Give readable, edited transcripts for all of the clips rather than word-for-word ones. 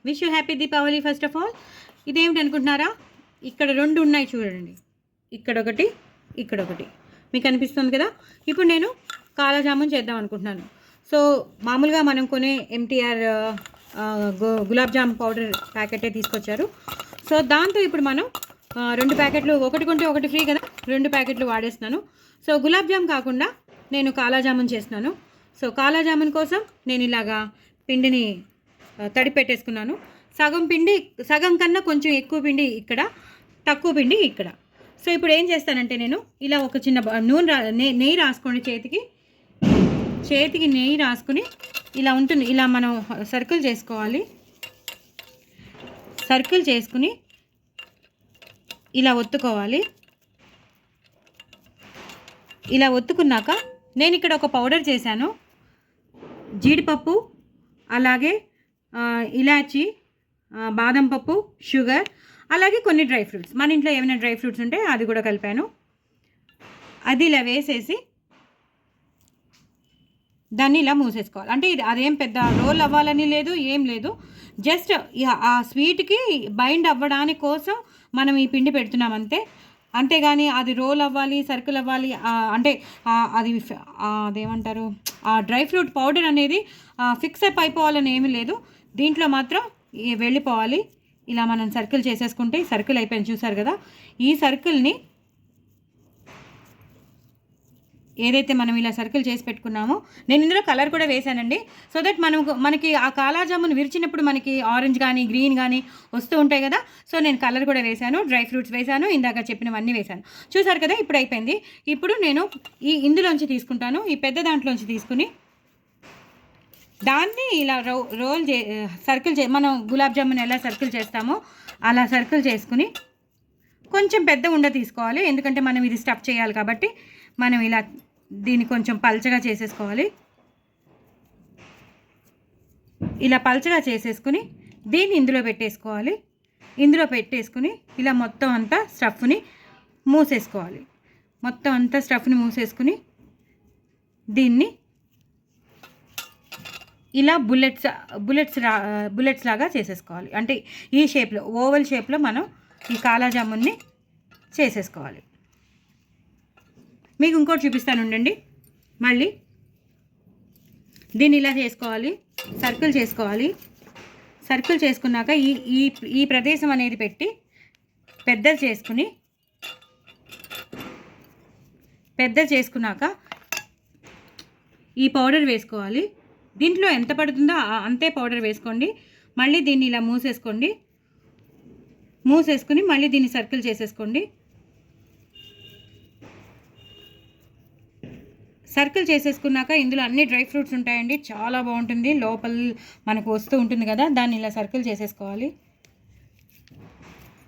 Wish you happy Deepavali. First of all ఇదేమిటి అనుకుంటున్నారా, ఇక్కడ 2 ఉన్నాయి చూడండి, ఇక్కడ ఒకటి ఇక్కడ ఒకటి మీకు అనిపిస్తుంది కదా. ఇప్పుడు నేను కాలా జామున్ చేద్దాం అనుకుంటున్నాను. సో మామూలుగా మనం కొనే ఎంటీఆర్ గులాబ్ జామ్ పౌడర్ ప్యాకెటే తీసుకొచ్చారు. సో దాంతో ఇప్పుడు మనం 2 ప్యాకెట్లు, ఒకటి కొంటే ఒకటి ఫ్రీ కదా, 2 ప్యాకెట్లు వాడేస్తున్నాను. సో గులాబ్ జామ్ కాకుండా నేను కాలా జామున్ చేస్తున్నాను. సో కాలా జామున్ కోసం నేను ఇలాగా పిండిని తడి పెట్టేసుకున్నాను. సగం పిండి, సగం కన్నా కొంచెం ఎక్కువ పిండి ఇక్కడ, తక్కువ పిండి ఇక్కడ. సో ఇప్పుడు ఏం చేస్తానంటే నేను ఇలా ఒక చిన్న నెయ్యి రాసుకోండి, చేతికి నెయ్యి రాసుకుని ఇలా ఉంటుంది. ఇలా మనం సర్కిల్ చేసుకోవాలి. సర్కిల్ చేసుకుని ఇలా ఒత్తుకోవాలి. ఇలా ఒత్తుకున్నాక నేను ఇక్కడ ఒక పౌడర్ చేశాను. జీడిపప్పు, అలాగే ఇలాచి, బాదం పప్పు, షుగర్, అలాగే కొన్ని డ్రై ఫ్రూట్స్, మన ఇంట్లో ఏమైనా డ్రై ఫ్రూట్స్ ఉంటే అది కూడా కలిపాను. అది ఇలా వేసేసి దాన్ని ఇలా మూసేసుకోవాలి. అంటే ఇది అదేం పెద్ద రోల్ అవ్వాలని లేదు, ఏం లేదు, జస్ట్ ఆ స్వీట్కి బైండ్ అవ్వడానికి కోసం మనం ఈ పిండి పెడుతున్నాం అంతే. అంతేగాని అది రోల్ అవ్వాలి, సర్కిల్ అవ్వాలి అంటే అదేమంటారు, ఆ డ్రై ఫ్రూట్ పౌడర్ అనేది ఫిక్స్ అప్ అయిపోవాలని ఏమీ లేదు. దీంట్లో మాత్రం వెళ్ళిపోవాలి. ఇలా మనం సర్కిల్ చేసేసుకుంటే సర్కిల్ అయిపోయింది, చూసారు కదా. ఈ సర్కిల్ని ఏదైతే మనం ఇలా సర్కిల్ చేసి పెట్టుకున్నామో, నేను ఇందులో కలర్ కూడా వేసానండి. సో దట్ మనకి ఆ కాలా జామున్ విరిచినప్పుడు మనకి ఆరెంజ్ కానీ గ్రీన్ కానీ వస్తూ ఉంటాయి కదా. సో నేను కలర్ కూడా వేశాను, డ్రై ఫ్రూట్స్ వేశాను, ఇందాక చెప్పినవన్నీ వేశాను. చూసారు కదా, ఇప్పుడు అయిపోయింది. ఇప్పుడు నేను ఇందులోంచి తీసుకుంటాను, ఈ పెద్ద దాంట్లోంచి తీసుకుని దాన్ని ఇలా సర్కిల్ మనం గులాబ్ జామున్ ఎలా సర్కిల్ చేస్తామో అలా సర్కిల్ చేసుకుని కొంచెం పెద్ద ఉండ తీసుకోవాలి. ఎందుకంటే మనం ఇది స్టఫ్ చేయాలి కాబట్టి మనం ఇలా దీన్ని కొంచెం పల్చగా చేసేసుకోవాలి. ఇలా పల్చగా చేసేసుకుని దీన్ని ఇందులో పెట్టేసుకోవాలి. ఇందులో పెట్టేసుకుని ఇలా మొత్తం అంతా స్టఫ్ని మూసేసుకోవాలి. మొత్తం అంతా స్టఫ్ని మూసేసుకుని దీన్ని ఇలా బుల్లెట్స్ లాగా చేసేసుకోవాలి. అంటే ఈ షేప్లో, ఓవల్ షేప్లో మనం ఈ కాలా జామున్ని చేసేసుకోవాలి. మీకు ఇంకోటి చూపిస్తాను ఉండండి. మళ్ళీ దీన్ని ఇలా చేసుకోవాలి, సర్కిల్ చేసుకోవాలి. సర్కిల్ చేసుకున్నాక ఈ ప్రదేశం అనేది పెట్టి పెద్దది చేసుకున్నాక ఈ పౌడర్ వేసుకోవాలి. దీంట్లో ఎంత పడుతుందో అంతే పౌడర్ వేసుకోండి. మళ్ళీ దీన్ని ఇలా మూసేసుకుని మళ్ళీ దీన్ని సర్కిల్ చేసేసుకోండి. సర్కిల్ చేసేసుకున్నాక ఇందులో అన్ని డ్రై ఫ్రూట్స్ ఉంటాయండి, చాలా బాగుంటుంది. లోపల మనకు వస్తూ ఉంటుంది కదా, దాన్ని ఇలా సర్కిల్ చేసేసుకోవాలి.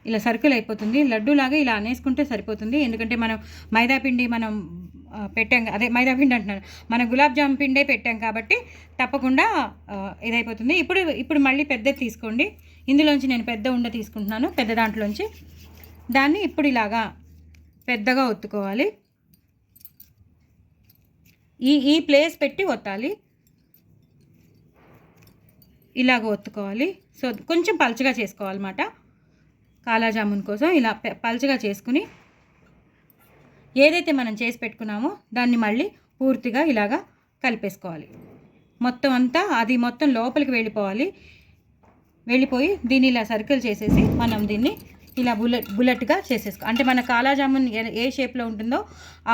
ఇలా సర్కిల్ అయిపోతుంది. లడ్డూలాగా ఇలా అనేసుకుంటే సరిపోతుంది. ఎందుకంటే మనం మైదాపిండి పెట్టాం, అదే మైదాపిండి అంటున్నాను, మనం గులాబ్ జామ్ పిండే పెట్టాం కాబట్టి తప్పకుండా ఇదైపోతుంది. ఇప్పుడు మళ్ళీ పెద్దది తీసుకోండి. ఇందులోంచి నేను పెద్ద ఉండ తీసుకుంటున్నాను. పెద్ద దాంట్లోంచి దాన్ని ఇప్పుడు ఇలాగా పెద్దగా ఒత్తుకోవాలి. ఈ ప్లేస్ పెట్టి ఒత్తాలి. ఇలాగ ఒత్తుకోవాలి. సో కొంచెం పల్చగా చేసుకోవాలన్నమాట. కాలా జామున్ కోసం ఇలా పల్చగా చేసుకుని ఏదైతే మనం చేసి పెట్టుకున్నామో దాన్ని మళ్ళీ పూర్తిగా ఇలాగా కలిపేసుకోవాలి. మొత్తం అంతా అది మొత్తం లోపలికి వెళ్ళిపోయి దీన్ని ఇలా సర్కిల్ చేసేసి మనం దీన్ని ఇలా బుల్లెట్గా అంటే మన కాలా జామున్ ఏ షేప్లో ఉంటుందో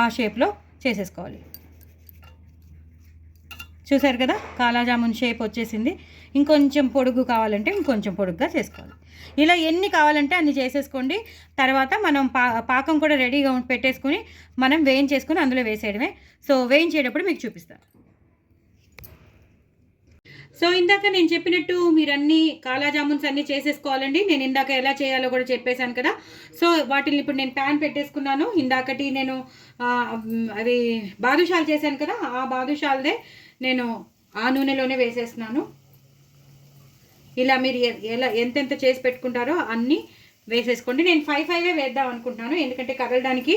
ఆ షేప్లో చేసేసుకోవాలి. చూసారు కదా, కాలా జామున్ షేప్ వచ్చేసింది. ఇంకొంచెం పొడుగు కావాలంటే ఇంకొంచెం పొడుగ్గా చేసుకోవాలి. ఇలా ఎన్ని కావాలంటే అన్ని చేసేసుకోండి. తర్వాత మనం పాకం కూడా రెడీగా పెట్టేసుకుని మనం వేయించేసుకుని అందులో వేసేయడమే. సో వేయించేటప్పుడు మీకు చూపిస్తాను. సో ఇందాక నేను చెప్పినట్టు మీరు అన్ని కాలా జామున్స్ అన్నీ చేసేసుకోవాలండి. నేను ఇందాక ఎలా చేయాలో కూడా చెప్పేశాను కదా. సో వాటిని ఇప్పుడు నేను ప్యాన్ పెట్టేసుకున్నాను. ఇందాకటి నేను అవి బాదుషాలు చేశాను కదా, ఆ బాదుషాలదే నేను ఆ నూనెలోనే వేసేస్తున్నాను. ఇలా మీరు ఎంతెంత చేసి పెట్టుకుంటారో అన్నీ వేసేసుకోండి. నేను 5 వేద్దాం అనుకుంటున్నాను, ఎందుకంటే కదలడానికి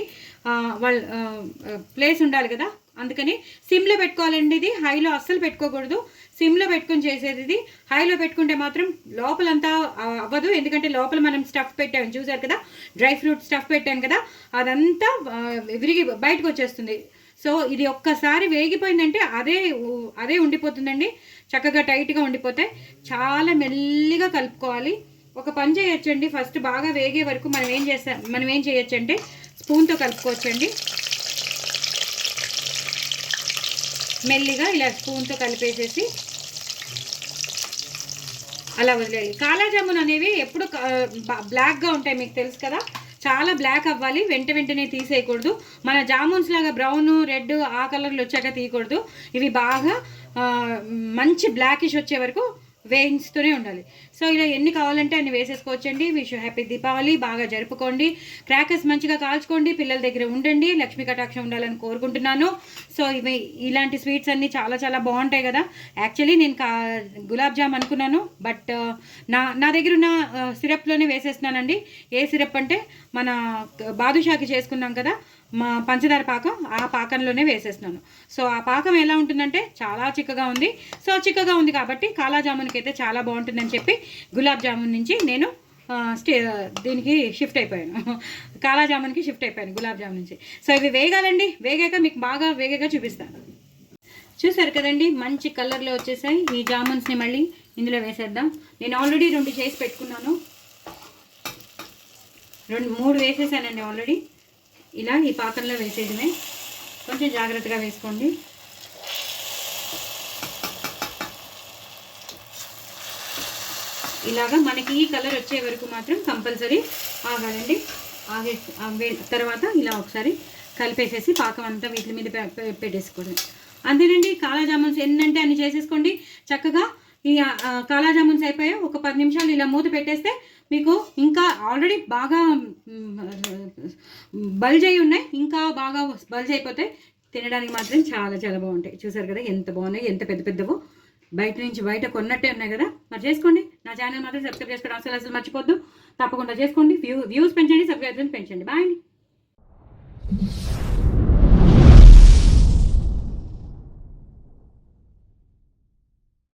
ప్లేస్ ఉండాలి కదా, అందుకని సిమ్లో పెట్టుకోవాలండి. ఇది హైలో అస్సలు పెట్టుకోకూడదు. సిమ్లో పెట్టుకొని చేసేది ఇది. హైలో పెట్టుకుంటే మాత్రం లోపలంతా అవ్వదు, ఎందుకంటే లోపల మనం స్టఫ్ పెట్టాము చూసారు కదా, డ్రై ఫ్రూట్ స్టఫ్ పెట్టాం కదా, అదంతా విరిగి బయటకు వచ్చేస్తుంది. సో ఇది ఒక్కసారి వేగిపోయిందంటే అదే ఉండిపోతుందండి, చక్కగా టైట్గా ఉండిపోతాయి. చాలా మెల్లిగా కలుపుకోవాలి. ఒక పని చేయొచ్చండి, ఫస్ట్ బాగా వేగే వరకు మనం ఏం చేయొచ్చు అంటే స్పూన్తో కలుపుకోవచ్చండి. మెల్లిగా ఇలా స్పూన్తో కలిపేసేసి అలా వదిలేయాలి. కాలా జామున్ అనేవి ఎప్పుడు బ్లాక్గా ఉంటాయి, మీకు తెలుసు కదా, చాలా బ్లాక్ అవ్వాలి, వెంటనే తీసేయకూడదు. మన జామున్స్ లాగా బ్రౌన్ రెడ్ ఆ కలర్లు వచ్చాక తీయకూడదు. ఇవి బాగా మంచి బ్లాకిష్ వచ్చే వరకు వేయించుతూనే ఉండాలి. సో ఇలా ఎన్ని కావాలంటే అన్ని వేసేసుకోవచ్చండి. విష్ హ్యాపీ దీపావళి, బాగా జరుపుకోండి, క్రాకర్స్ మంచిగా కాల్చుకోండి, పిల్లల దగ్గర ఉండండి, లక్ష్మీ కటాక్షం ఉండాలని కోరుకుంటున్నాను. సో ఇలాంటి స్వీట్స్ అన్నీ చాలా చాలా బాగుంటాయి కదా. యాక్చువల్లీ నేను గులాబ్ జామ్ అనుకున్నాను, బట్ నా దగ్గర ఉన్న సిరప్లోనే వేసేస్తున్నానండి. ఏ సిరప్ అంటే మన బాదుషాకి చేసుకున్నాం కదా మా పంచదార పాకం, ఆ పాకంలోనే వేసేస్తున్నాను. సో ఆ పాకం ఎలా ఉంటుందంటే చాలా చిక్కగా ఉంది. సో చిక్కగా ఉంది కాబట్టి కాలా జామున్కి అయితే చాలా బాగుంటుందని చెప్పి గులాబ్ జామున్ నుంచి నేను దీనికి షిఫ్ట్ అయిపోయాను, కాలా జామున్కి షిఫ్ట్ అయిపోయాను గులాబ్ జామున్ నుంచి. సో ఇవి వేగాలండి, వేగాక మీకు బాగా వేగగా చూపిస్తాను. చూసారు కదండి, మంచి కలర్లో వచ్చేసాయి. ఈ జామున్స్ని మళ్ళీ ఇందులో వేసేద్దాం. నేను ఆల్రెడీ 2 చేసి పెట్టుకున్నాను, 3 వేసేసానండి ఆల్రెడీ. ఇలా ఈ పాకంలో వేసేయడమే, కొంచెం జాగ్రత్తగా వేసుకోండి. ఇలాగా మనకి ఈ కలర్ వచ్చే వరకు మాత్రం కంపల్సరీ ఆగాలండి. తర్వాత ఇలా ఒకసారి కలిపేసేసి పాకం అంతా వీటి మీద పెట్టేసుకోవడం అంతేనండి. కాలా జామున్స్ ఎన్నంటే అన్ని చేసేసుకోండి చక్కగా. ఈ కాలా జామున్స్ అయిపోయాయి. ఒక 10 నిమిషాలు ఇలా మూత పెట్టేస్తే మీకు ఇంకా ఆల్రెడీ బాగా బల్జ్ అయి ఉన్నాయి, ఇంకా బాగా బల్జ్ అయిపోతాయి. తినడానికి మాత్రం చాలా చాలా బాగుంటాయి. చూసారు కదా ఎంత బాగున్నాయి, ఎంత పెద్ద పెద్దవో, బయట కొన్నట్టే ఉన్నాయి కదా. మరి చేసుకోండి. నా ఛానల్ మాత్రం సబ్స్క్రైబ్ చేసుకోవడం అసలు మర్చిపోద్దు, తప్పకుండా చేసుకోండి. వ్యూస్ పెంచండి, సబ్స్క్రైబర్స్ పెంచండి. బాయ్ అండి.